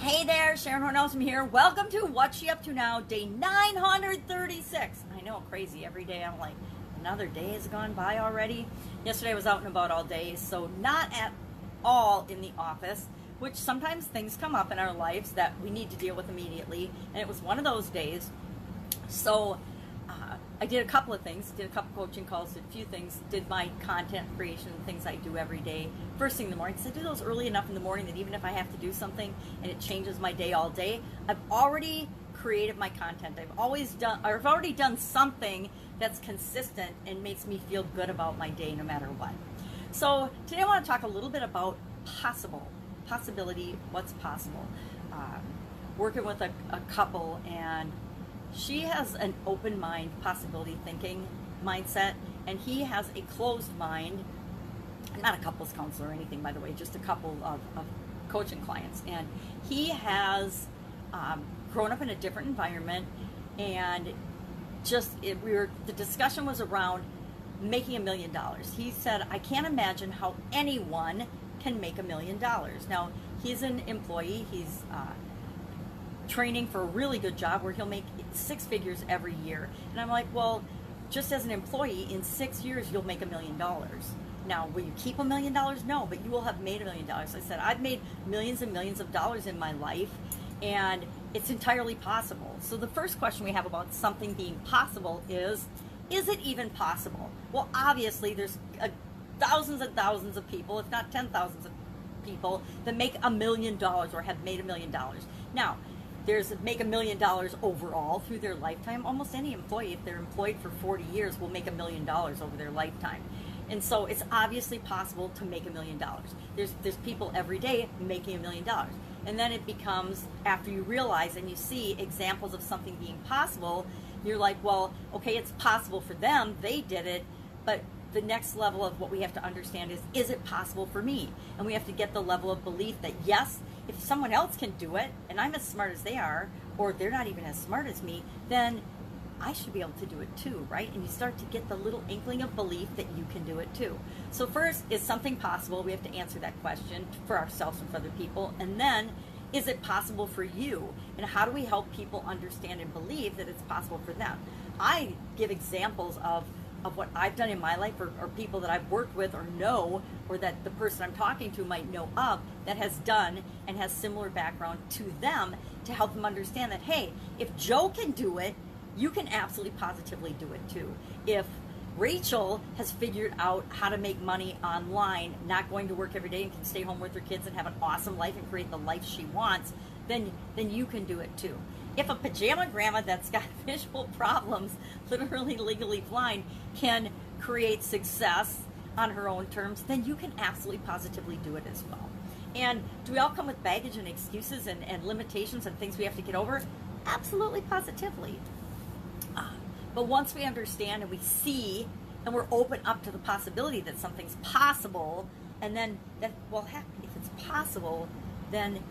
Hey there, Sharon Horne-Ellstrom here. Welcome to What's She Up To Now, day 936. I know, crazy. Every day I'm like, another day has gone by already. Yesterday I was out and about all day, so not at all in the office, which sometimes things come up in our lives that we need to deal with immediately, and it was one of those days. So I did a couple of things, did a couple coaching calls, did a few things, did my content creation, things I do every day, first thing in the morning, because I do those early enough in the morning that even if I have to do something and it changes my day all day, I've already created my content. I've already done something that's consistent and makes me feel good about my day no matter what. So today I want to talk a little bit about possibility, what's possible. Working with a couple, and she has an open mind, possibility thinking mindset, and he has a closed mind. I'm not a couples counselor or anything, by the way, just a couple of coaching clients. And he has grown up in a different environment, and the discussion was around making $1 million. He said, I can't imagine how anyone can make $1 million. Now, he's an employee. He's training for a really good job where he'll make 6 figures every year. And I'm like, well, just as an employee, in 6 years, you'll make $1 million. Now, will you keep $1 million? No, but you will have made $1 million. I said, I've made millions and millions of dollars in my life, and it's entirely possible. So the first question we have about something being possible is it even possible? Well, obviously, there's thousands and thousands of people, if not 10,000s of people, that make $1 million or have made $1 million. Now, there's make $1 million overall through their lifetime. Almost any employee, if they're employed for 40 years, will make $1 million over their lifetime. And so it's obviously possible to make $1 million. There's people every day making $1 million. And then it becomes, after you realize and you see examples of something being possible, you're like, well, okay, it's possible for them, they did it, but the next level of what we have to understand is it possible for me? And we have to get the level of belief that, yes, if someone else can do it, and I'm as smart as they are, or they're not even as smart as me, then I should be able to do it too, right? And you start to get the little inkling of belief that you can do it too. So first, is something possible? We have to answer that question for ourselves and for other people. And then, is it possible for you? And how do we help people understand and believe that it's possible for them? I give examples of what I've done in my life, or people that I've worked with or know, or that the person I'm talking to might know of, that has done and has similar background to them, to help them understand that, hey, if Joe can do it, you can absolutely positively do it too. If Rachel has figured out how to make money online, not going to work every day, and can stay home with her kids and have an awesome life and create the life she wants, then you can do it too. If a pajama grandma that's got visual problems, literally legally blind, can create success on her own terms, then you can absolutely positively do it as well. And do we all come with baggage and excuses and limitations and things we have to get over? Absolutely, positively. But once we understand and we see and we're open up to the possibility that something's possible, and then well, heck, if it's possible, then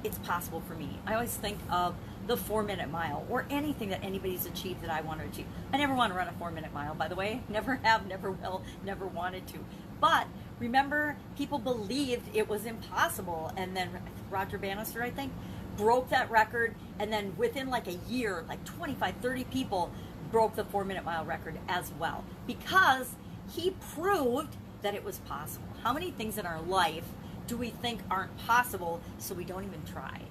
it's possible for me. I always think of the 4-minute mile, or anything that anybody's achieved that I want to achieve. I never want to run a 4-minute mile, by the way. Never have, never will, never wanted to. But remember, people believed it was impossible, and then Roger Bannister, I think, broke that record, and then within like a year, like 25, 30 people broke the 4-minute mile record as well, because he proved that it was possible. How many things in our life do we think aren't possible, so we don't even try?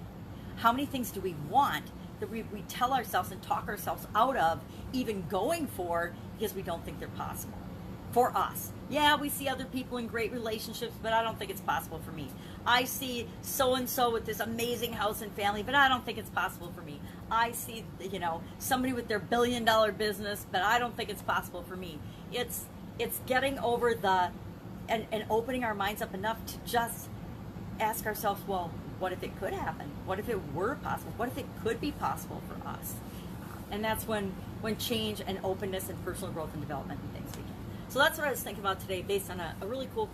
How many things do we want that we tell ourselves and talk ourselves out of even going for, because we don't think they're possible for us? Yeah, we see other people in great relationships, but I don't think it's possible for me. I see so-and-so with this amazing house and family, but I don't think it's possible for me. I see, somebody with their $1 billion business, but I don't think it's possible for me. It's getting over and opening our minds up enough to just ask ourselves, well, what if it could happen? What if it were possible? What if it could be possible for us? And that's when change and openness and personal growth and development and things begin. So that's what I was thinking about today, based on a really cool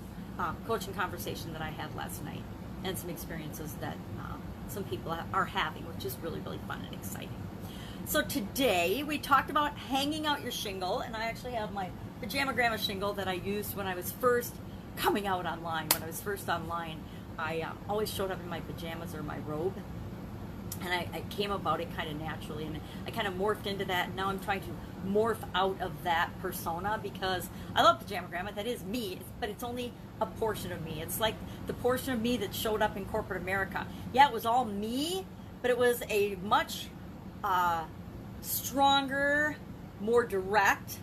coaching conversation that I had last night, and some experiences that some people are having, which is really, really fun and exciting. So today we talked about hanging out your shingle, and I actually have my Pajama Grandma shingle that I used when I was first coming out online. When I was first online, I always showed up in my pajamas or my robe, And I came about it kind of naturally, and I kind of morphed into that, and now I'm trying to morph out of that persona, because I love Pajama Grandma. That is me, but it's only a portion of me. It's like the portion of me that showed up in corporate America. Yeah, it was all me, but it was a much stronger, more direct,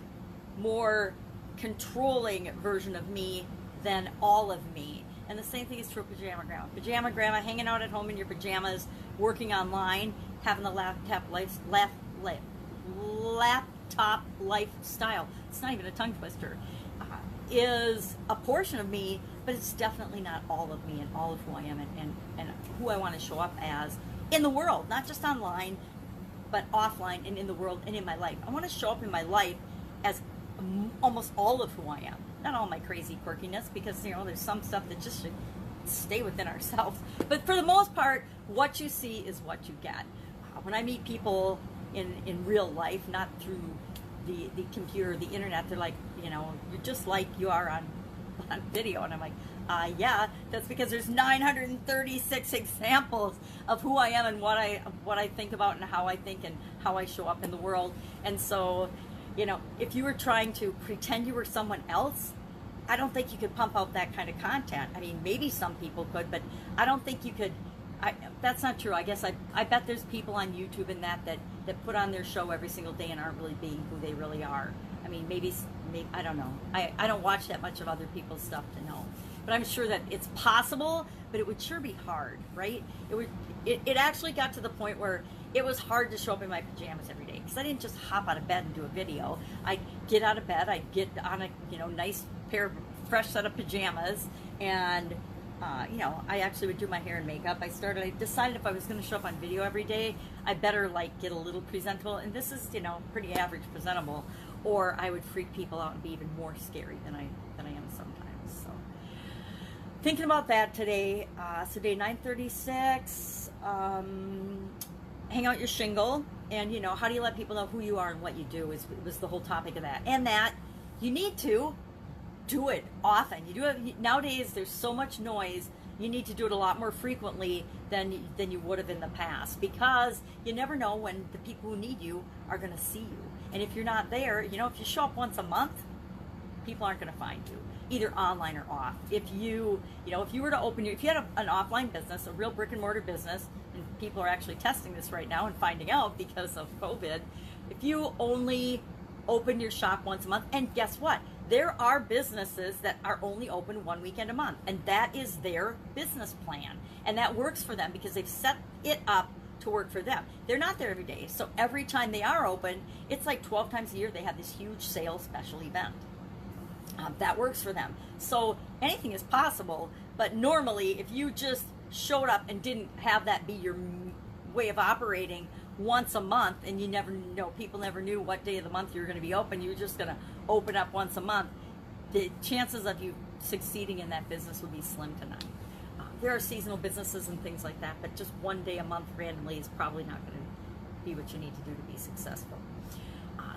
more controlling version of me than all of me. And the same thing is true of Pajama Grandma. Pajama Grandma, hanging out at home in your pajamas, working online, having the laptop lifestyle. It's not even a tongue twister. Is a portion of me, but it's definitely not all of me and all of who I am and who I want to show up as in the world, not just online, but offline and in the world and in my life. I want to show up in my life as almost all of who I am. Not all my crazy quirkiness, because there's some stuff that just should stay within ourselves. But for the most part, what you see is what you get. When I meet people in real life, not through the computer, the internet, they're like, you're just like you are on video. And I'm like, yeah, that's because there's 936 examples of who I am and what I think about and how I think and how I show up in the world. And so, if you were trying to pretend you were someone else, I don't think you could pump out that kind of content. I mean, maybe some people could, but I don't think you could. That's not true. I guess I bet there's people on YouTube and that put on their show every single day and aren't really being who they really are. I mean, maybe I don't know. I don't watch that much of other people's stuff to know. But I'm sure that it's possible, but it would sure be hard, right? It actually got to the point where it was hard to show up in my pajamas every day, because I didn't just hop out of bed and do a video. I'd get out of bed, I'd get on a nice pair of fresh set of pajamas, and I actually would do my hair and makeup. I decided if I was going to show up on video every day, I better get a little presentable, and this is pretty average presentable, or I would freak people out and be even more scary than I am sometimes. So thinking about that today. So day 936. Hang out your shingle, and how do you let people know who you are and what you do was the whole topic of that. And that you need to do it often. You do it nowadays. There's so much noise. You need to do it a lot more frequently than you would have in the past, because you never know when the people who need you are going to see you. And if you're not there, if you show up once a month, people aren't going to find you, either online or off. If you were to if you had an offline business, a real brick and mortar business, and people are actually testing this right now and finding out because of COVID, if you only open your shop once a month, and guess what? There are businesses that are only open one weekend a month, and that is their business plan, and that works for them because they've set it up to work for them. They're not there every day, so every time they are open, it's like 12 times a year they have this huge sale special event. That works for them. So anything is possible, but normally if you just showed up and didn't have that be your way of operating once a month, and people never knew what day of the month you were going to be open, you were just going to open up once a month, the chances of you succeeding in that business would be slim to none. There are seasonal businesses and things like that, but just one day a month randomly is probably not going to be what you need to do to be successful.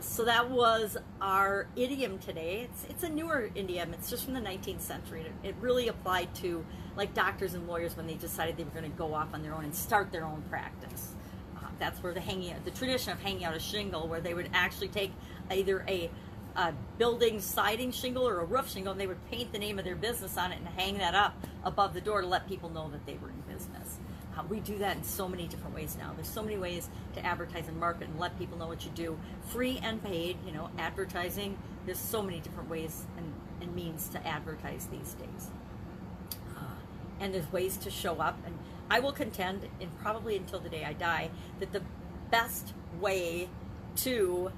So that was our idiom today. It's a newer idiom. It's just from the 19th century. It really applied to doctors and lawyers when they decided they were going to go off on their own and start their own practice. That's where the tradition of hanging out a shingle, where they would actually take either a building siding shingle or a roof shingle, and they would paint the name of their business on it and hang that up above the door to let people know that they were in business. We do that in so many different ways now. There's so many ways to advertise and market and let people know what you do, free and paid. Advertising. There's so many different ways and means to advertise these days, and there's ways to show up. And I will contend, and probably until the day I die, that the best way to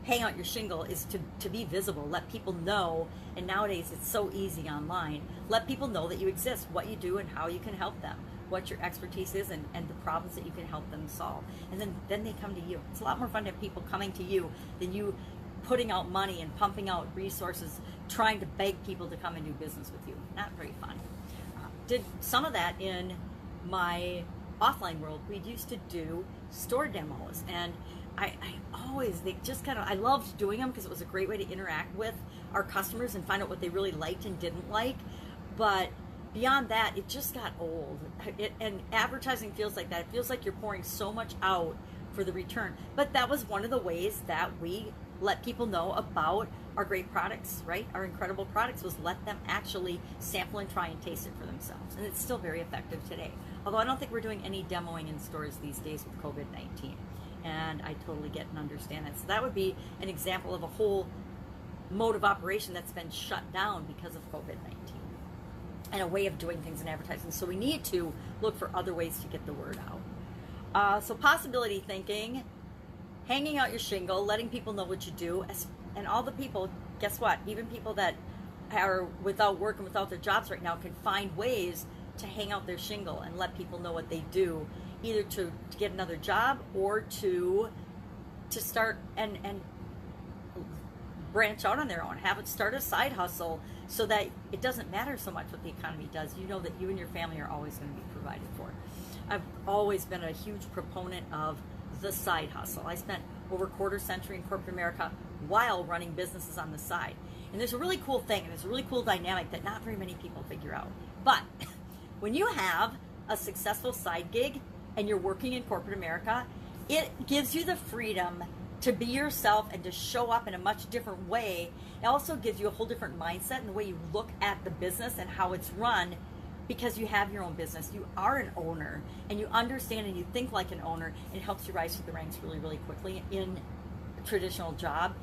hang out your shingle is to be visible, let people know. And nowadays it's so easy online. Let people know that you exist, what you do, and how you can help them, what your expertise is, and the problems that you can help them solve. And then they come to you. It's a lot more fun to have people coming to you than you putting out money and pumping out resources, trying to beg people to come and do business with you. Not very fun. Did some of that in my offline world. We used to do store demos, and I loved doing them because it was a great way to interact with our customers and find out what they really liked and didn't like. But beyond that, it just got old. And advertising feels like that. It feels like you're pouring so much out for the return. But that was one of the ways that we let people know about our great products, right? Our incredible products, was let them actually sample and try and taste it for themselves. And it's still very effective today. Although I don't think we're doing any demoing in stores these days with COVID-19. And I totally get and understand that. So that would be an example of a whole mode of operation that's been shut down because of COVID-19. And a way of doing things in advertising. So we need to look for other ways to get the word out. So possibility thinking, hanging out your shingle, letting people know what you do, and all the people, guess what? Even people that are without work and without their jobs right now can find ways to hang out their shingle and let people know what they do, either to get another job or to start and branch out on their own, start a side hustle, so that it doesn't matter so much what the economy does. You know that you and your family are always going to be provided for. I've always been a huge proponent of the side hustle. I spent over a quarter century in corporate America while running businesses on the side. And there's a really cool thing, and there's a really cool dynamic that not very many people figure out. But when you have a successful side gig and you're working in corporate America, it gives you the freedom to be yourself and to show up in a much different way. It also gives you a whole different mindset in the way you look at the business and how it's run, because you have your own business. You are an owner, and you understand and you think like an owner. It helps you rise through the ranks really, really quickly in a traditional job.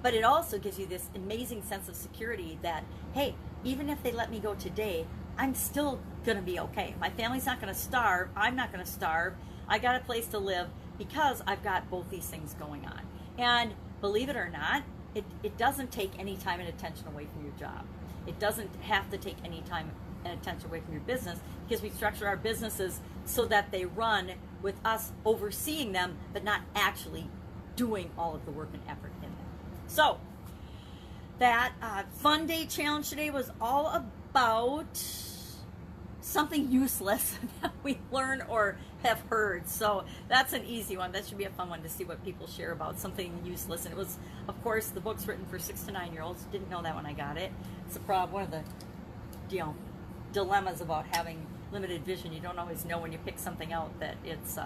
But it also gives you this amazing sense of security that, hey, even if they let me go today, I'm still going to be okay. My family's not going to starve. I'm not going to starve. I got a place to live because I've got both these things going on. And believe it or not, it doesn't take any time and attention away from your job. It doesn't have to take any time and attention away from your business, because we structure our businesses so that they run with us overseeing them, but not actually doing all of the work and effort in them. So that fun day challenge today was all about something useless that we learn or have heard. So that's an easy one. That should be a fun one to see what people share about something useless. And it was, of course, the book's written for 6 to 9 year olds. Didn't know that when I got it. It's a problem. One of the dilemmas about having limited vision. You don't always know when you pick something out that it's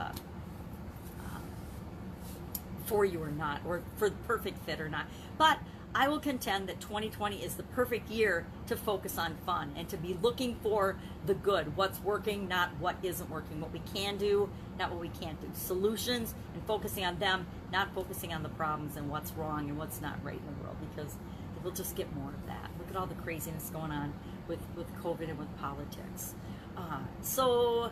for you or not, or for the perfect fit or not. But I will contend that 2020 is the perfect year to focus on fun and to be looking for the good, what's working, not what isn't working, what we can do, not what we can't do, solutions, and focusing on them, not focusing on the problems and what's wrong and what's not right in the world, because we'll just get more of that. Look at all the craziness going on with COVID and with politics. So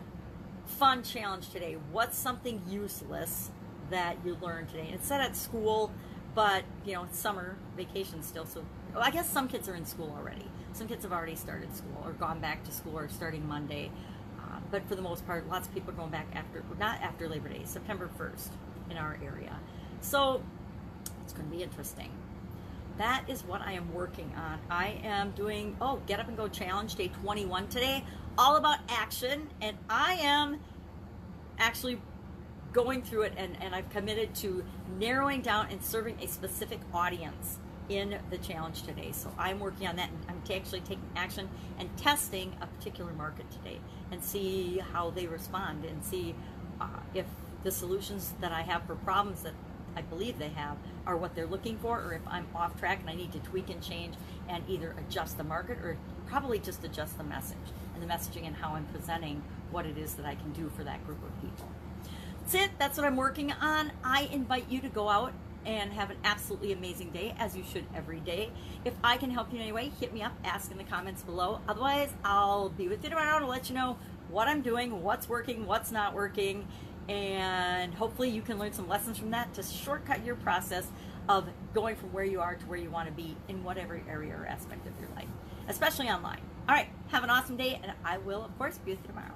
fun challenge today. What's something useless that you learned today? And it's said at school, but it's summer vacation still, so I guess some kids are in school already. Some kids have already started school or gone back to school or starting Monday. But for the most part, lots of people are going back not after Labor Day, September 1st in our area. So it's going to be interesting. That is what I am working on. I am doing, Get Up and Go Challenge Day 21 today, all about action, and I am actually going through it, and I've committed to narrowing down and serving a specific audience in the challenge today. So I'm working on that, and I'm actually taking action and testing a particular market today and see how they respond, and see if the solutions that I have for problems that I believe they have are what they're looking for, or if I'm off track and I need to tweak and change and either adjust the market or probably just adjust the message and the messaging and how I'm presenting what it is that I can do for that group of people. That's it. That's what I'm working on. I invite you to go out and have an absolutely amazing day, as you should every day. If I can help you in any way, hit me up, ask in the comments below. Otherwise, I'll be with you tomorrow to let you know what I'm doing, what's working, what's not working, and hopefully you can learn some lessons from that to shortcut your process of going from where you are to where you want to be in whatever area or aspect of your life, especially online. All right, have an awesome day, and I will, of course, be with you tomorrow.